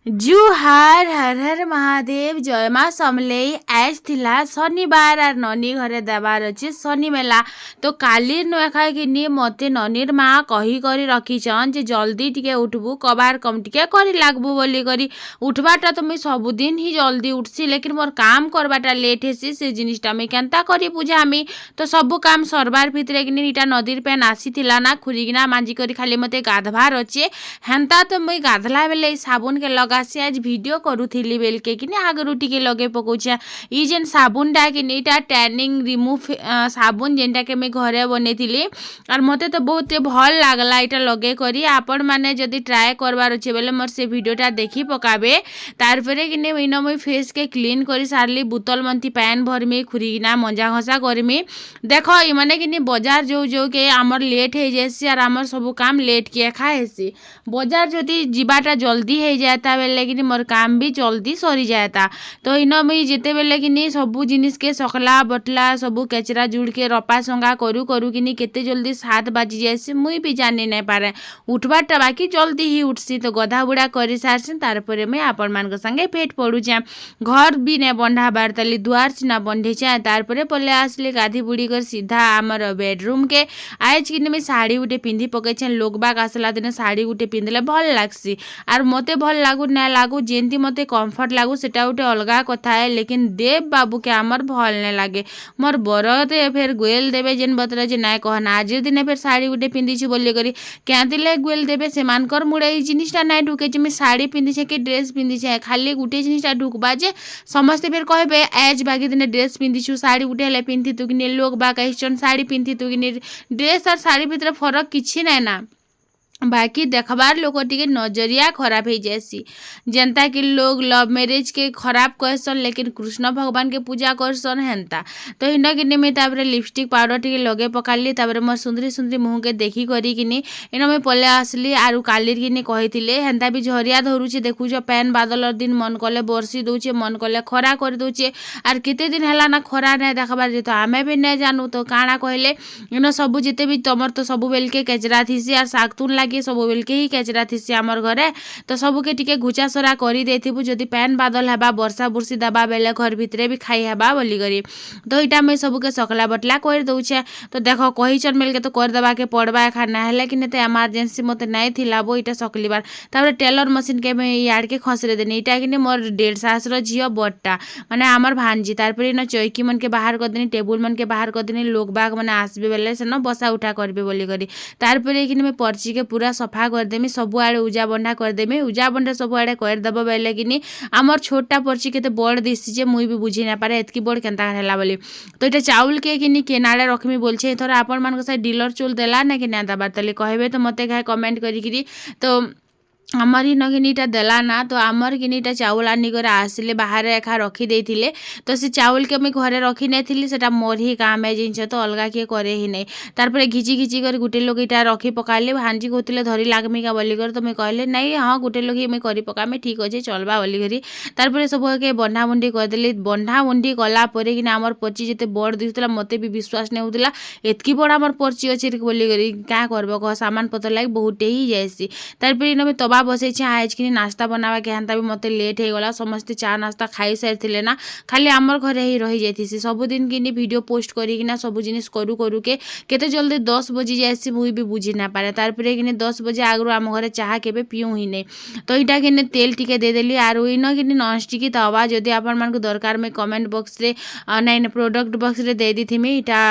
जुहार हर हर महादेव जय माँ समलेई आज थिला शनिवार आर ननी घरे देवार अच्छे शनि मेला तो काली नुआखाई किनी मते ननीर माँ कही करी रखीछन जे जल्दी टिके उठबू कबार कम टिके करी लागबू बोली करी उठवाटा तो मुई सबुदिन ही जल्दी उठसी लेकिन मोर काम करवाटा लेट हेसी से जिनिसटा मुई केनता करी बुझामी तो सबु काम सरबार भितरे किनी इटा नदीर पेन आसीथिला ना खुरीगिना मांजी करी खाली मते गाधवार अच्छे हेन्ता तो मुई गाधला बेले साबुन के लगासी आज वीडियो करूथी बेलके कि आगरू टिके लगे पकाउछे ई जेन साबुनटा कि इटा टैनिंग रिमूव साबुन जेनटा के मैं घरे बनैथिली और मते तो बहुत भल लागला इटा लगे करी आपण माने जदि ट्राए करबार अच्छे बेले मोर से वीडियोटा देखी पकाबे तार परे कि इन मुई फेस के क्लीन करी सारली बोतल मंती पैन भरमी खुरीना मंजा घसा करमी देख इ माने कि बाजार जो जो के आमर लेट हो जासी और आमर सब काम लेट किए खाएसी बाजार जदि जीवाटा जल्दी हो जाता बेले कि मोर काम भी जल्दी सरी जाता तो इन मुई जिते बेले कि सबू जिनिस के सकला बटला सबू केचरा जुड़ के रपा संगा करू करू कि केते जल्दी 7 बाजी जासी मुई भी जानी नहीं पारे उठवाटा बाकी जल्दी ही उठसी तो गधा बुढ़ा कर सारसी तार पर मुई आपण मान संगे पेट पड़ुचे घर भी नहीं बंधाबार ताली दुआर चिना बंधेछे तार पर पले आसली गाधी बुड़ी कर सीधा आमर बेडरूम के आज कि मुई साड़ी गुटे पिंधि पकईछे लोग बाग आसला दिन साड़ी गुटे पिंधले भल लागसी आर मते भल लागू ना लागू जेंती मते कंफर्ट लागू सेटा गोटे अलगा कथा है लेकिन देव बाबू के आमर भल नहीं लगे मोर बरते फिर गोयल देवे जेन बतरा जे ना कहना आज दिन फिर साड़ी गुटे पिंधि बोली करी क्या गोयल देवे से मानकर मुड़े जिनिसटा ना ढुके मैं साड़ी पिंधि कि ड्रेस पिंधि खाली गोटे जिनिसटा ढुकबा जे समस्ते फिर कहे एज बागी दिन ड्रेस पिंधिछु साड़ी गुटे हेले पिंधि तु कि लोग बा कहिछन साड़ी पिंधि तु कि ड्रेस और साड़ी भितर फरक किछि ना ना बाकी देखबार लोग टिके नजरिया खराब हो जासी जनता कि लोग लव मैरिज के खराब कहसन लेकिन कृष्ण भगवान के पूजा करसन हेन्ता तो इन कि मुझे तापर लिपस्टिक पाउडर टिके लगे पकाली तापर मोर सुंदरी सुंदरी मुँह के देखी करी इन मुझे पले आसली आरु काली कि कही हेन्ता भी झरिया धरुचे देखुच पैन बादल दिन मन कले बरसी दौचे मन कले खरा कर दौचे आर केते दिन है ना खरा नहीं देखबार जे तो आमे भी नहीं जानू तो काଣା कहले इन सबू जिते भी तुमर तो सबू बेल के केचरा थीसी आर सागतुन लागे सब बेल के ही केचरा थीसी आमर घरे तो सबके टिके घुचासरा कर देथिबु जदि पैन बादल हेबा वर्षा बुर्सी दबा बेले घर भितरे भी खाई हेबा बोली करी तो इटा मुई सबके सकला बटला कर दउछे तो देख कहीचन मेल के तो कर देबा के पड़बा एखा ना हेले कि नहीं इमरजेंसी मते नहीं थिला बो इटा सकलीबार तापर टेलर मशीन के मैं याड के खसरे देनी इटा कि मोर 1.5 सासर झियो बट्टा माने आमर भांजी तार पर इन चौकी मन के बाहर कर देनी टेबुल मन के बाहर कर देनी लोग बाग मैंने आसबे बेले से न बसा उठा करबे बोली करी तार पर कि मैं पर्ची के पूरा सफा करदेमी सबुआड़े उजा बंधा करदेमी उजा बंधा सबुआड़े करदेव बेले कि आमर छोटा पर्ची के बड़ दिशी जे मुई भी बुझी ना पारे एतकी बड़ केनता है बोली तो ये चाउल के कि केनाड़े रखमी बोलछे थोड़ा आपण मान से डीलर चुल देला ना कि ना दबार तले कहबे तो मते खाए कमेंट करी तो आमर ही नगिनीटा देला ना तो आमर किनीटा चाउल आनिकर आसिले बाहर एखा रखी देथिले तो से चाउल के मैं घरे रखी नहीं सेटा मोर ही काम है जिनस तो अलगा किए करे ही नहीं तार पर घिची घिची कर गोटे लोग इटा रखी पकाले भांजी कहते धरी लागमी का बोली कर तो मैं कहले नहीं हाँ गोटे लोग मुझे कर पकामे ठीक अच्छे चलवा बोली करी तार पर सब के बंधा बुंडी करदेली बंधा बुंडी कलापर कि आमर पर्ची जिते बड़ दिखुला मते भी विश्वास नहीं होता एतकी बड़ आमर पर्ची अच्छे बोली करी क्या करब कह सामान पतर लगे बहुते ही जाएसी तार पर इन तबा बसई आज कि नास्ता बनावा के हेन्ता भी मत लेट हो गला समस्ते चा नास्ता खाई सारी ना खाली आमर घरे ही रही जाती सबुदिन कि वीडियो पोस्ट करिकिना सब जिनिस करू करू के केते जल्दी 10 बजी जाएसी मुई भी बुझी ना पारे तार पर कि 10 बजे आगु आम घरे चाह केबे पिऊ ही नहीं तो इटा कि तेल टिके देदेली आर इन कि ननस्टिक तवा जदि आपण मान दरकार मैं कमेंट बॉक्स रे नाइन प्रोडक्ट बॉक्स रे दे दीथीमी इटा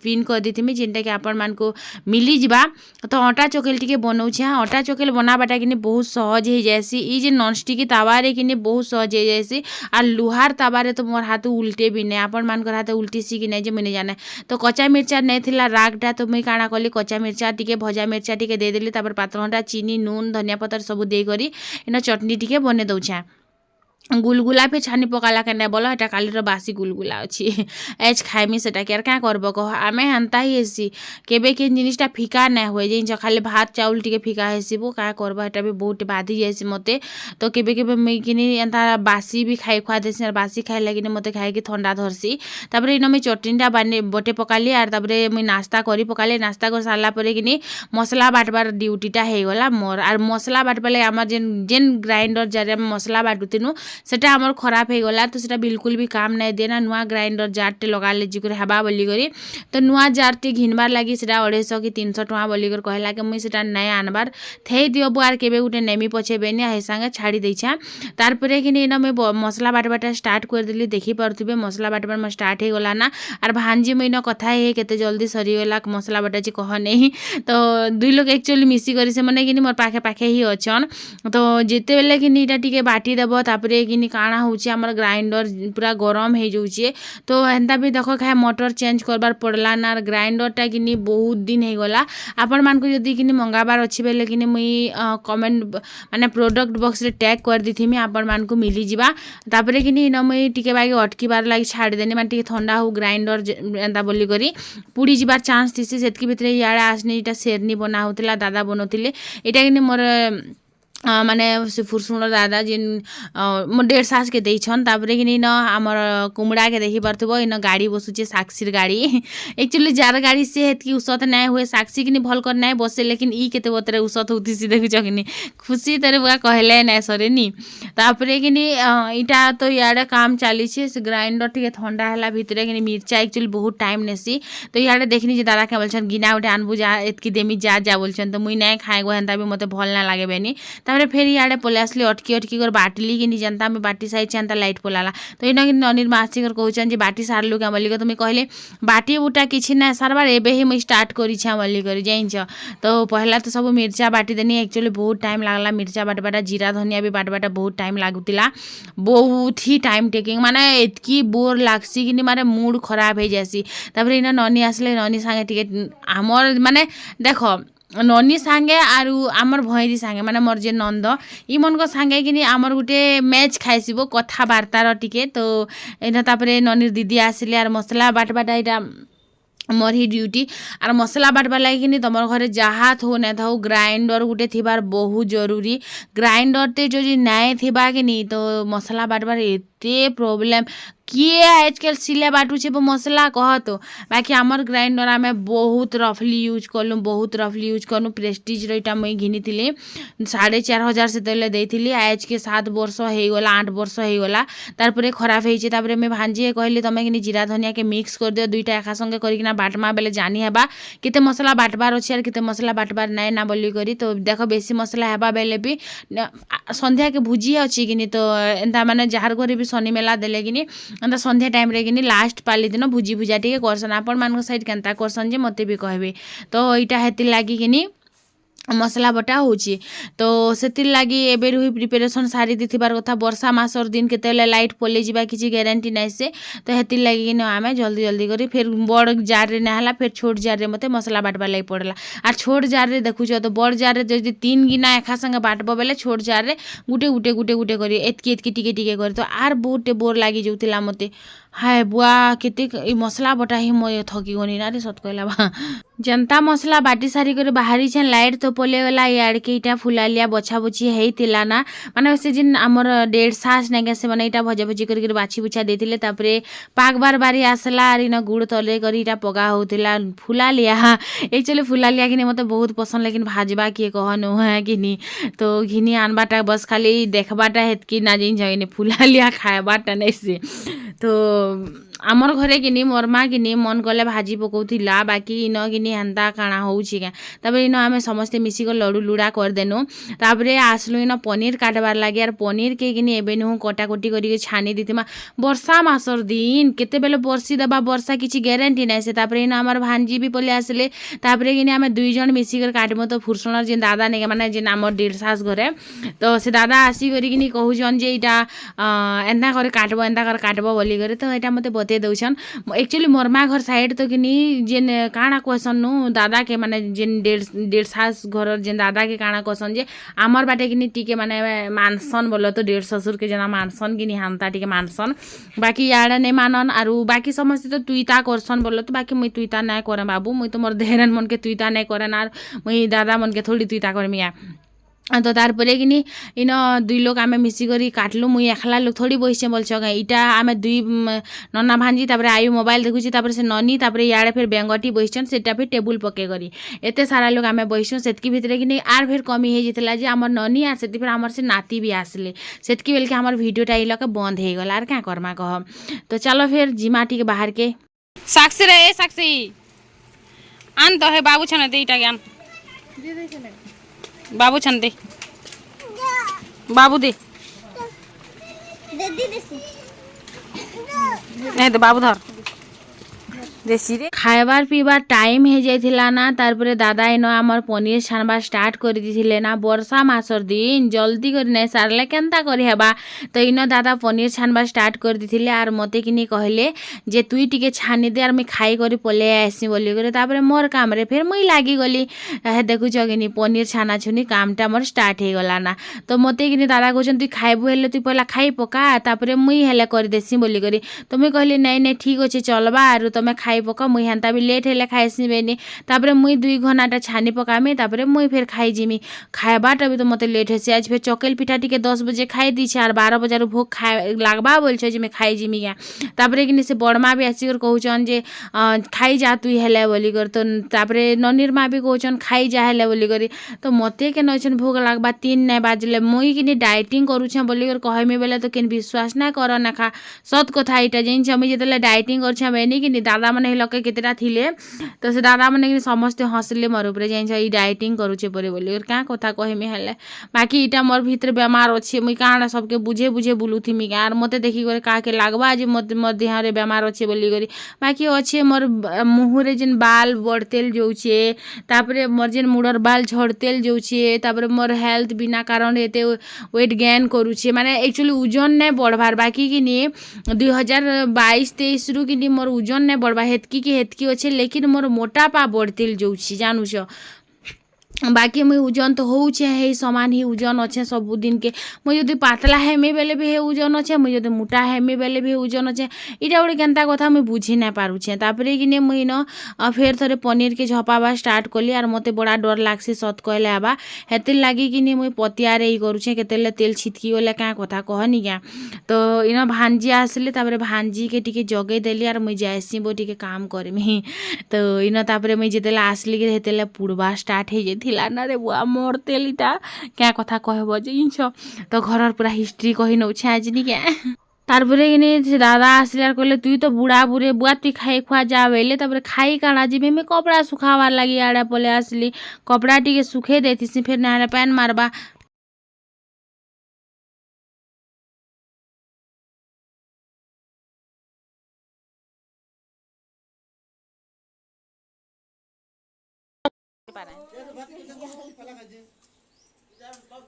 पिन कर दीथीमी जेनटा कि आपण मान को मिली जिबा तो आटा चोकेल टिके बनाऊछे आटा चोकेल बनाबाटा कि बहुत सहज हो जाएसी ई जे ननस्टिक तावारे कि बहुत सहज हो जाएसी और लुहार तावारे तो मोर हाथ उल्टे भी नहीं आपण मान हाथ उल्टी सी कि नहीं मुझे जाने तो कच्चा मिर्चा नहीं थिला रागटा तो मुई काଣା कली कच्चा मिर्चा टिके भजा मिर्चा टिके दे देली तापर पातलटा चीनी नून धनिया पतर सब दे करी इन चटनी टिके बने दउछा गुलगुला फिर छानी पकाला के नहीं बोल एटा कालीर बासी गुलगुला अच्छी एज खाइमी सेटा के क्या करब कह आम हेन्ता ही हेसी केबे के जिनिसटा फिका नहीं हुए जिन खाली भात चाउल टी फिका हेसिबो क्या करब एटा भी बहुत बाधी जाइए मते तो केबे केबे मुई किनी एंता बासी भी खाई खुआ देसी बासी खाई लगी मते खाई ठंडा धरसी तापर इन मुई चटनीटा बानी बटे पकाली आर तापर मुई नास्ता करी पकाली नास्ता कर सारा पर कि मसला बाटबार ड्यूटीटा हो गला मोर आर मसला बाटबार लगे आम जेन जेन ग्राइंडर जार मसला बाटुतीनु सेटा हमर खराब हो गला तो सेटा बिल्कुल भी काम नहीं देना नुआ ग्राइंडर जारटे लगा ले जिकर हेबा बोली करी तो नुआ जारटे घिनबार लगी सेटा 250 कि 300 टଙ୍କା बोलिकर कहला कि मुई सेटा नहीं आनबार थेई दियो बुआर केबे गुटे नेमी पछेबेनी हे संगे छाड़ी देछा तार परे कि इना मैं मसला बाटबाटा स्टार्ट कर देली देखि पारथुबे मसला बाटबार म स्टार्ट हो गला ना आर भांजी मुई न कथा हे केते जल्दी सरी गला मसला बाटा जी कह नहीं तो दुई लोग एक्चुअली मिसी करी से माने कि मोर पाखे पाखे ही अछन तो जेते बेले कि इटा टिके बाटी देबो तापरे कि काଣା होची हमर ग्राइंडर पूरा गरम हो जाउछे तो हेन्ता भी देख खाए मोटर चेंज करबार पड़ला ना ग्राइंडरटा कि बहुत दिन हो गला आपण मान को जदी कि मंगाबार अच्छी बेले कि मुई कमेंट माने प्रोडक्ट बॉक्स रे टैग कर दिथिमी आपण मान को मिली जिबा तापरे कि इन मुई टिके बागे अटकी बार लागि छाड़ी देनी माने टिके ठंडा हो ग्राइंडर एंता बोली करी पुड़ी जिबार चांस थिसी सेतकी भितरे याडे आसनी इटा शेरनी बना होतिला दादा बनोतिले इटा कि मोर माने से फुरसुणर दादा जिन मो 1.5 सास के देछन तापरे कि न हमर कुमड़ा के देखि पारथबो इन गाड़ी बसुचे साक्षीर गाड़ी एक्चुअली जार गाड़ी से हेतकी उसत नहीं हुए साक्षी कि भल कर नहीं बसे लेकिन ई केते बतरे उसत होती सी देखु कि खुशी तेरे बुआ कहले नहीं सरे नी तापरे कि इटा तो याडे काम चली से ग्राइंडर टिके ठंडा हैला भितरे कि मिर्चा एक्चुअली बहुत टाइम नेसी तो याडे देखनी जे दादा के बोलछन गिना उठे आनबु जा एतकी देमी जा जा बोलछन तो मुई नहीं खाएगो हेन्ता भी मते भल ना लागे बेनी तापर फिर इे पलि आसली अटकी अटकी कर बाटली कि जनता में बाटी सारी एंता लाइट पलाला तो इन ननीर मासी कर कहन जे बाटी सारलु क्या बोलिक तुम्हें कहले बाटी बुटा किसी ना सारबार एबे ही मुझे स्टार्ट करी बोलिक जाइछ तो पहला तो सब मिर्चा बाटी देनी एक्चुअली बहुत टाइम लागला मिर्चा बाटबाटा जीरा धनिया भी बाटबाटा बहुत टाइम लागुतिला बहुत ही टाइम टेकिंग माने एतकी बोर लागसी कि मारे मूड खराब हो जासी तापर इन ननी आसले ननी सांगे टिके आमर माने देख ननी सांगे आरु आमर भैरी सांगे माने मोर जे नंद इ मन को सांगे कि आमर गुटे मैच खाइसिबो कथाबार्तार टिके तो एना तापरे ननीर दीदी आसिले आर मसला बाटबाटा इटा मोर ही ड्यूटी आर मसला बाटबार लगे कि तुम घरे जहाँ थो ना था ग्राइंडर गुटे थिबार बहुत जरूरी ग्राइंडर ते जो नाई थिबा कि नहीं तो मसला बाटबार एते प्रॉब्लम किए आजकल सिले बाटुचे मसला कह तो बाकी आमर ग्राइंडर आम बहुत रफली यूज कलु बहुत रफली यूज कलु प्रेस्टीज रईटा मुई घिनी 4,500 से तेले देइथिली आज के 7 वर्ष हो गला 8 वर्ष हो गला तारपरे खराब होइचे तारपरे मैं भांजी कहली तमे कि जीरा धनिया के मिक्स कर दियो दुईटा एका संगे करिकिना बाटमा बेले जानी हेबा केते मसला बाटबार अछि आर केते मसला बाटबार नाइ ना बोली करी तो देख बेसी मसला हेबा बेले भी संध्या के भुजी अछि कि तो एंता माने जहार घरे भी शनि मेला देले कि अंत संध्या टाइम रे कि लास्ट पाली दिन भुजी भुजा टे करसन आपण मान साइड केनता करसन जे मते भी कहबे तो इटा हेति लागी कि मसला बटा होची तो सेतिर लागी एबे रुही प्रिपरेशन सारी दिथिबार कथा वर्षा मासर दिन केतेले लाइट पले जिबा किछि ग्यारंटी नै से तो हेतिर लागी कि आमे जल्दी जल्दी करी फिर बड़ जार रे नहला फिर छोट जार रे मते मसला बाटबा लागि पड़ला आर छोट जार रे देखु छ तो बड़ जार रे जदि 3 गिना एका संगे बाटबो बेले छोट जार रे गुटे गुटे गुटे गुटे करी एतकी एतकी टिके टिके करी तो आर बहुत बोर लागि जोतिला मते हाय बुआ केते ई मसला बटा ही म थकी गनी ना रे सत कहला बा जनता मसला बाटी सारी करे बाहरी छन लाइट तो पले वाला याड के इटा फुलालिया बछा बुची हेतिला ना माने से जिन हमर 1.5 सास नेगे से माने इटा भजा भजी कर बाछी बुछा देतिले तापरे पाक बार बारी आसला आरी न गुड़ तले करी इटा पगा होतिला फुलालिया एक्चुअली फुलालिया कि मते बहुत पसंद लेकिन भाजबा के कहनो है कि नी तो घिनी आनबाटा बस खाली देखबाटा हेतकी ना जिन जइने फुलालिया खायबाटा नै से तो आमर घरे कि मोर माँ कि मन कले भाजी पकाउथिला बाकी इन कि हेन्ता काଣା होउछि के तापर इन आमे समस्ते मिसिक लडू लुड़ा कर देनु तापरे आसलु इन पनीर काटबार लागि यार पनीर के कि एबे नु कटाकटी करी छानी दिथिमा वर्षा मासर दिन केते बेले बरसी दबा वर्षा किछि ग्यारंटी नै से तापरे इन हमर भांजी भी पले आसले तापरे कि आमे दुई जन मिसिक काटबो तो फुरसुणर जे दादा ने माने जे हमर 1.5 सास घरे तो से दादा आसी करी कि कहू जन जे इटा एन्ता करे काटबो बोली करे तो एटा मते बते दउछन एक्चुअली मोरमा घर साइड तो किनी जेन काଣା कहसन नु दादा के माने जेन डेढ़ सास घर जेन दादा के काଣା कहसन जे आमर बाटे किनी टिके माने मानसन बोलो तो डेढ़ ससुर के जना मानसन किनी हानता टिके मानसन बाकी याडा नै मानन आरु बाकी समस्त तो तुईता करसन बोलो तो बाकी मुई तुईता नै करे बाबू मुई तो मोर देहरन मन के तुईता नै करन आर मुई दादा मन के थोड़ी तुईता करमिया तो तारपरे किनी इन दुई लोग आमे मिसिकरी काटलु मुई एकला लोग थोड़ी बइसे बोलछ इटा आमे दुई नन्ना भांजी तापरे आयु मोबाइल देखुची तापरे से ननी तापरे याडे फिर बेंगटी बइछन सेटा फिर टेबुल पके करी एते सारा लोग आमे बइछन सेतकी भितरे किनी आर फिर कमी हे जितला जे हमर ननी आर सेति फिर हमर से नाती भी आसले सेतकी बेल के हमर वीडियो टा इलके बंद हे गला आर का करमा कह तो चलो फिर जिमाटी के बाहर के साक्षी रे साक्षी आन तो है बाबू छने दे इटा ज्ञान दे दे छने बाबू छन दे बाबू दे दे देसी नहीं तो बाबू धर देसी रे खाइबार पीबार टाइम हे जाइथिला ना तारपरे दादा इन आमर पनीर छानबा स्टार्ट कर दिथिले ना वर्षा मासर दिन जल्दी कर नै सारले केनता करी हेबा तो इन दादा पनीर छानबा स्टार्ट कर दिथिले आर मते किनी कहले जे तुई टिके छानी दे आर मैं खाई करी पले आसी बोली करे तापरे मोर काम रे फिर मुई लागी गली हे देखु जगिनी पनीर छाना छुनी कामटा मोर स्टार्ट हे गला ना तो मते किनी दादा कहछन तुई खाइबु हेले तुई पहला खाई पका तापरे मुई हेले कर देसी बोली करी तो मुई कहली नै नै ठीक अछि चलबा आरु तमे खाई पका मुई हेन्ता भी लेट हेले खाइसी बेनी तापरे मुई 2 घंटा छानी पकामी तापरे मुई फिर खाई जिमी खाइबाटा भी तो मते लेट हेसी आज फिर चकेल पिठा टिके 10 बजे खाई दीछे आर 12 बजे भोग खाए लागबा बोलछे जे मैं खाई जिमी क्या तापरे किनी से बड़मा भी आसी कर कहउछन जे खाई जा तुई हेले बोली कर तो तापरे ननीर मा भी कहउछन खाई जा हेले बोली करी तो मते के नछन भोग लागबा 3 नै बाजले मुई किनी डाइटिंग करूछे बोली कर कहमी बेले तो किन विश्वास ना कर ना खा सत कथा इटा जेन छमी जेतले डाइटिंग करछे बेनी किनी दादा माने लके केतेटा थिले तो से दादा माने समस्ते हसले मोर ऊपर जाइन छ ई डाइटिंग करूछे परे बोली का कथा कहमी हेले बाकी इटा मोर भीतर बेमार अछि मुई काना सबके बुझे बुझे बुलुथिमी यार मते देखि करे का के लागबा जे मोर देह रे बेमार अछि बोली करी बाकी अछि मोर मुंह रे जिन बाल बड़तेल जोउछे तापरे मोर जिन मुडर बाल झड़तेल जोउछे तापरे मोर हेल्थ बिना कारण एते वेट गेन करूछे माने एक्चुअली ओजन नै बढ़बार बाकी किनी 2022-23 रु किनी मोर ओजन नै बढ़बा हेतकी की हेतकी अच्छे लेकिन मोर मोटापा बढ़तेल जोउछि जानुछ बाकी मुई ओजन तो होउछे हे समान ही ओजन अच्छे सब दिन के मुई जदी पातला हेमी बेले भी हे ओजन अच्छे मुई जदी मोटा हेमी बेले भी ओजन अच्छे इटा गोटे केनता कथा मुई बुझी ना पारुछे तापरे किने मुई न फेर थरे पनीर के झपाबा स्टार्ट कली आर मते बड़ा डर लागसी सत कहले आबा हेतिल लागी किने मुई पतियारे ही करूछे केतेले तेल छिटकी गले का कथा कहनी क्या तो इन भांजी आसले तापरे भांजी के टिके जगे देली आर मुई जाइसी बो टिके काम करमी तो इन तापरे मुई जेतेले आसली के हेतेले पुड़बा स्टार्ट हे जेथिला ना रे बुआ मोर तेलिटा क्या कथा कहबो जिंछ तो घरर पूरा हिस्ट्री कहि नउछे आज नी क्या तारपरे किने दादा आसले कहले तुई तो बुढ़ा बुरे बुआ तुई खाई खुआ जा बेले तापरे खाई काना जिबे में कपड़ा सुखावार लागी आड़े पले आसली कपड़ा टिके सुखे देथिसी फिर नारे पैन मारबा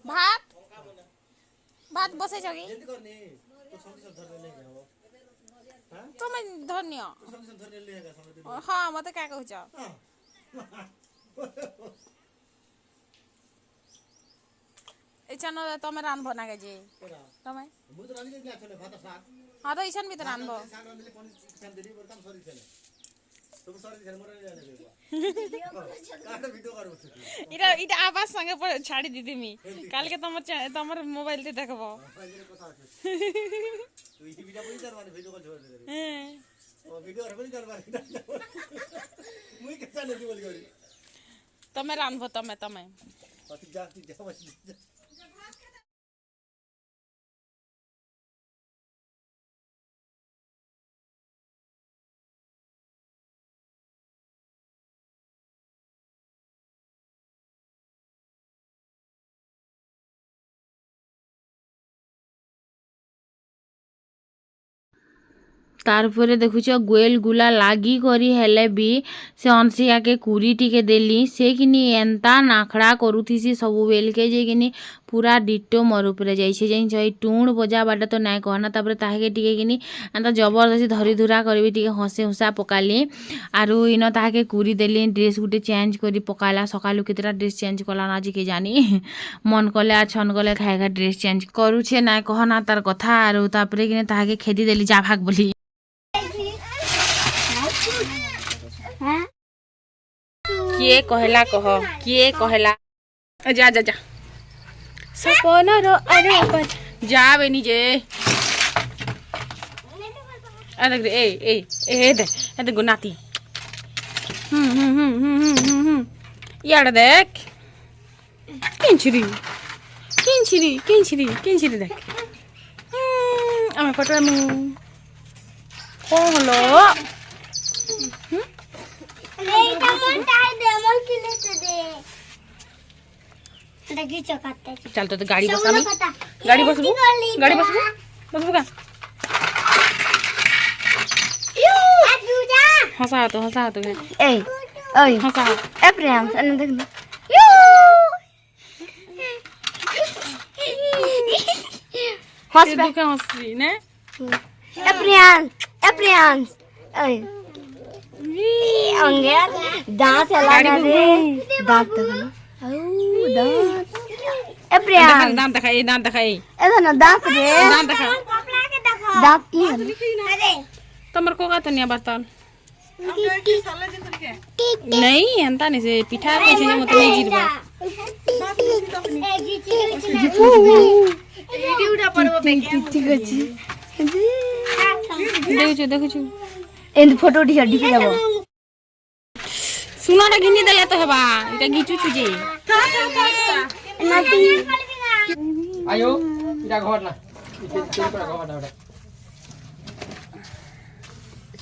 भात भात बसे जगी तुम धन्य हाँ मते क्या कहूछ इछन तमे रांधबो ना के जे तमे हाँ तो इछन भी तो रांधबो इटा इटा आवाज संगे छाड़ी दी मी काल के तमर मोबाइल ते देखबो तमे रांधबो तमे तमे तारपरे देखुच गोल गुला लागी करी हेले भी से अनसिया के कुरी टिके देली से किनी एंता नाखड़ा करूथीसी सबु बेल के जे किनी पूरा डिटो मोर उपरे जाइछे जाइन छई टूण बजा बाटा तो नाय कहना तापरे ताहाके टिके किनी एंता जबरदस्ती धरी धुरा करबी टिके हसे हुसा पकाली आरु इन ताहाके कुरी देली ड्रेस गुटे चेंज करी पकाला सकालु केतेटा ड्रेस चेंज कला ना जे के जानी मन कले आ छन कले खाएगा ड्रेस चेंज करूछे नाय कहना तार कथा आरु तापरे किनी ताहाके खेदी देली जा भाग बोली किए कहला कह किए कहला जा जा जा सपन रो अरे अपन जा बेनी जे अरे ए ए ए दे गुनाती यार देख किंचरी किंचरी किंचरी किंचरी देख আমি ফটো মু কোন হলো এইটা মনটাই দে মন কিনেতে দে এটা কি চকাতে चल तो गाड़ी बस আমি गाड़ी बसबू गाड़ी बसबू बसबू का हंसा तो ए ओय हंसा ए प्रेम अन देख हंस के हंसी ने ए प्रेम ओय अंगे दांत हला रे दांत देखो दांत ए प्रेम दांत दिखाई दांत दिखाई ए ना दांत रे दांत दिखा दांत की अरे तमर को का तनिया बर्तन नहीं एंता नहीं से पिठा कैसे मत नहीं गिरबा एडिउडा परबो बेके ठीक अछि देखु छु एंद फोटो उठी हड्डी जाबो सुनाटा घिनी देले तो हेबा इटा घिचु छु जे नाती आयो इटा घर ना इटा घर ना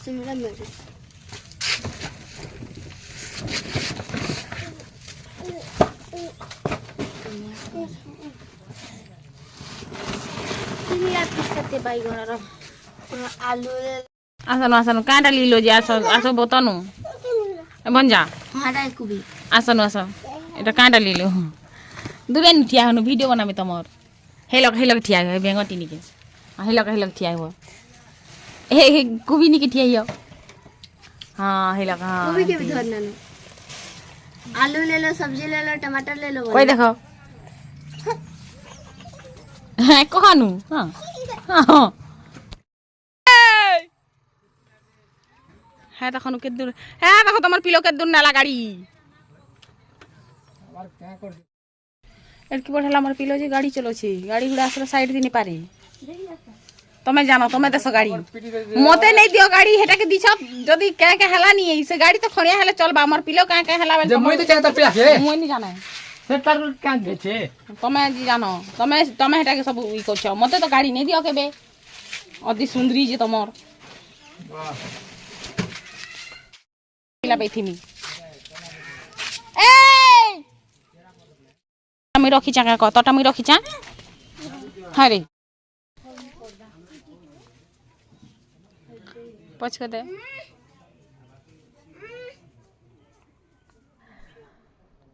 सुनला मेरे तिमीला पिसते बाइगन र आलू आसनु आसनु काँटा लिलो जे आस बतनु बन जा हाडा कुबी आसनु आस এটা কাঁটা লিলো দুবে নিঠিয়া হনু ভিডিও বনামি তোমার হেলক ঠিয়া হয় বেঙ্গটি নিকে হেলক ঠিয়া হব হে কুবি নিকে ঠিয়া হিও हाँ हेलक हाँ कुबी के भी धरना नो आलू ले लो सब्जी ले लो टमाटर ले लो कोई देखो हाँ कहनु हाँ हाँ হ্যাঁ দেখো কে দূর হ্যাঁ দেখো তোমার পিলো কে দূর নালা গাড়ি এর কি বড় হলা আমার পিলো যে গাড়ি চলছে গাড়ি গুড়া আসলে সাইড দিনে পারে তুমি জানো তুমি দেশ গাড়ি মতে নেই দিও গাড়ি হেটাকে দিছ যদি কে কে হেলা নি সে গাড়ি তো খড়িয়া হেলে চলবা আমার পিলো কে কে হেলা যে মই তো চাই তার পিলাছে মই নি জানা সে তার কান দেছে তুমি জানো তুমি হেটাকে সব ই করছ মতে তো গাড়ি নেই দিও কেবে অতি সুন্দরী যে তোমার বাহ পিলা বেথিমি এই আমি রখিচা কা কতটা আমি রখিচা হ্যাঁ রে পছকে দে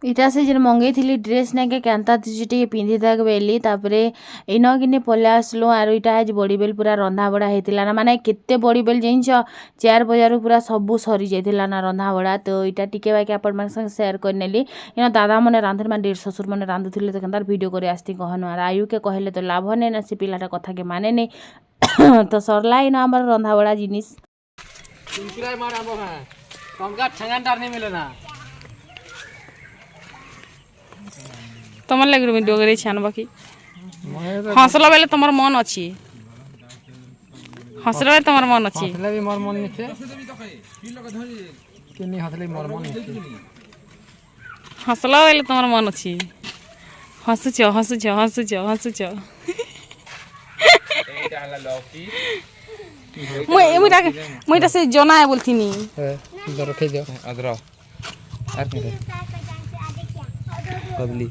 इटा से जन मंगे थी ड्रेस ना के केंता तुझे पिंधि देख बेली तापरे इन किने पले आसलु आरो इटा आज बड़ी बेल पूरा रंधा बड़ा हेतिला ना माने केते बड़ी बेल जिनछ 4 बजे पूरा सबु सरी जाइतिला ना रंधा बड़ा तो इटा टिके बाकी आपण मन संग शेयर कर नेली इन दादा मने रांधर मान डेढ़ ससुर मने रांधुथिले तो केंतार वीडियो करे आस्ती कहनु आर आयु के कहले तो लाभ नै ना से पिलाटा कथा के माने नै तो सरला इन हमर रंधा बड़ा जिनिस तुमकिराय मार आबो हां कमका ठंगानदार नहीं मिले ना তোমার লাগি ভিডিও করে ছান বাকি হসলা বেলে তোমার মন আছে হসলা বেলে তোমার মন আছে हसले भी मोर मन निचे किनी हसले मोर मन निचे হসলা বেলে তোমার মন আছে হসুছ হসুছ হসুছ হসুছ এইটা হলা লকি মুইটা সে জনায় বলতিনি হ্যাঁ দর খেয়ে যাও আদর আর কি কবলি